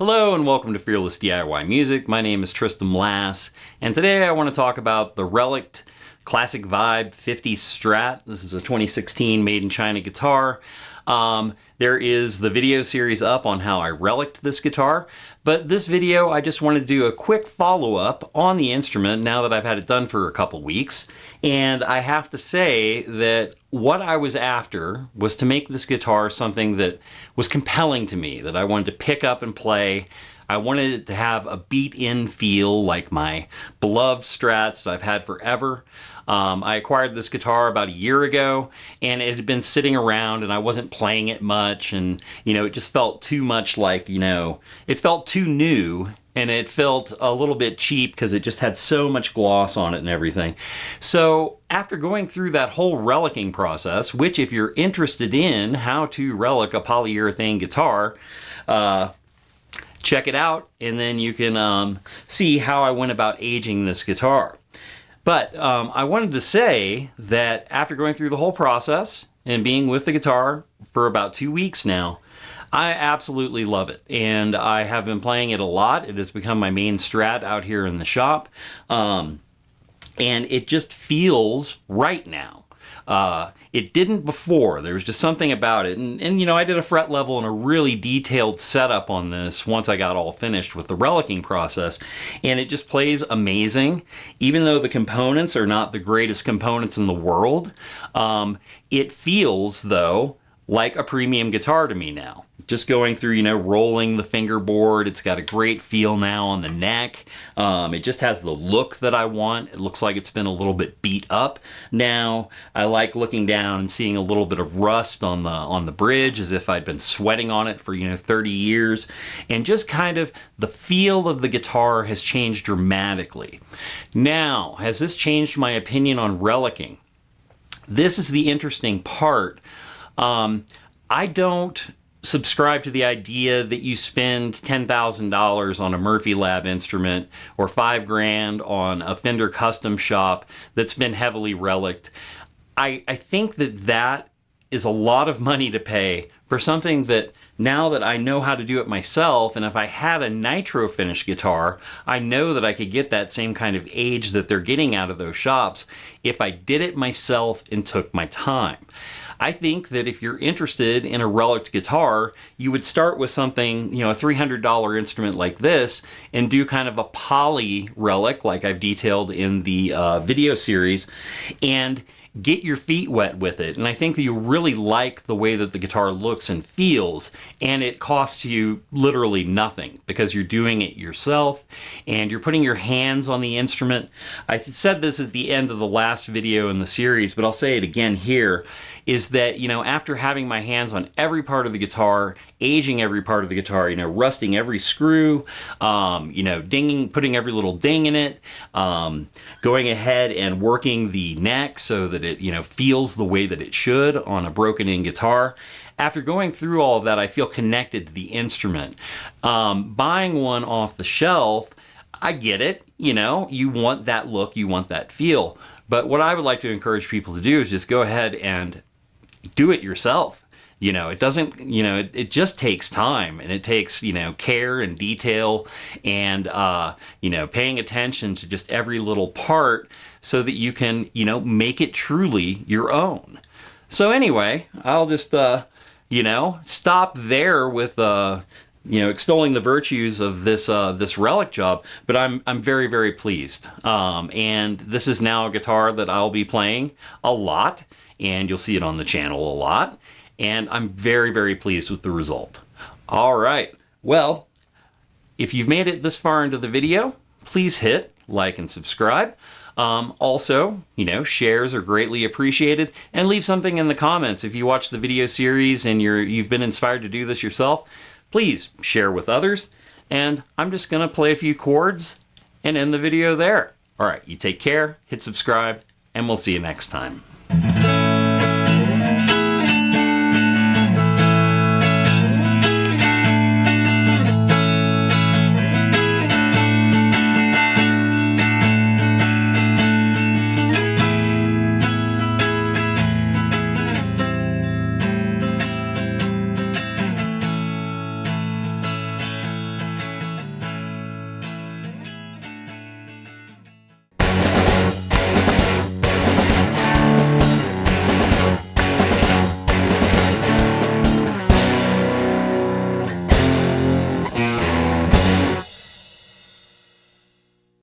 Hello and welcome to Fearless DIY Music. My name is Tristan Lass, and today I want to talk about the Relic Classic Vibe 50's Strat. This is a 2016 made in China guitar. There is the video series up on how I reliced this guitar, but this video I just wanted to do a quick follow-up on the instrument now that I've had it done for a couple weeks. And I have to say that what I was after was to make this guitar something that was compelling to me, that I wanted to pick up and play. I wanted it to have a beat-in feel like my beloved Strats that I've had forever. I acquired this guitar about a year ago, and it had been sitting around and I wasn't playing it much, and it just felt too much like, it felt too new, and it felt a little bit cheap because it just had so much gloss on it and everything. So after going through that whole relicing process, which if you're interested in how to relic a polyurethane guitar, check it out, and then you can see how I went about aging this guitar. But I wanted to say that after going through the whole process and being with the guitar for about 2 weeks now, I absolutely love it, and I have been playing it a lot. It has become my main Strat out here in the shop, and it just feels right now. It didn't before. There was just something about it. And I did a fret level and a really detailed setup on this once I got all finished with the relicing process. And it just plays amazing. Even though the components are not the greatest components in the world, it feels, though, like a premium guitar to me now. Just going through, rolling the fingerboard, it's got a great feel now on the neck. It just has the look that I want. It looks like it's been a little bit beat up now. I like looking down and seeing a little bit of rust on the bridge, as if I'd been sweating on it for 30 years. And just kind of the feel of the guitar has changed dramatically. Now, has this changed my opinion on relicing? This is the interesting part. I don't subscribe to the idea that you spend $10,000 on a Murphy Lab instrument or $5 grand on a Fender custom shop that's been heavily reliced. I think that is a lot of money to pay for something that, now that I know how to do it myself, and if I had a nitro finish guitar, I know that I could get that same kind of age that they're getting out of those shops if I did it myself and took my time. I think that if you're interested in a relic guitar, you would start with something, a $300 instrument like this, and do kind of a poly relic like I've detailed in the video series, and get your feet wet with it. And I think that you really like the way that the guitar looks and feels, and it costs you literally nothing because you're doing it yourself and you're putting your hands on the instrument. I said this at the end of the last video in the series, but I'll say it again here, is that, after having my hands on every part of the guitar, aging every part of the guitar, rusting every screw, dinging, putting every little ding in it, going ahead and working the neck so that it, feels the way that it should on a broken-in guitar. After going through all of that, I feel connected to the instrument. Buying one off the shelf, I get it, you want that look, you want that feel. But what I would like to encourage people to do is just go ahead and do it yourself. It doesn't, it just takes time, and it takes, care and detail and, paying attention to just every little part so that you can, make it truly your own. So anyway, I'll just, stop there with, extolling the virtues of this relic job, but I'm very, very pleased. And this is now a guitar that I'll be playing a lot, and you'll see it on the channel a lot. And I'm very, very pleased with the result. All right, well, if you've made it this far into the video, please hit like and subscribe. Also, shares are greatly appreciated, and leave something in the comments. If you watch the video series and you've been inspired to do this yourself, please share with others. And I'm just gonna play a few chords and end the video there. All right, you take care, hit subscribe, and we'll see you next time.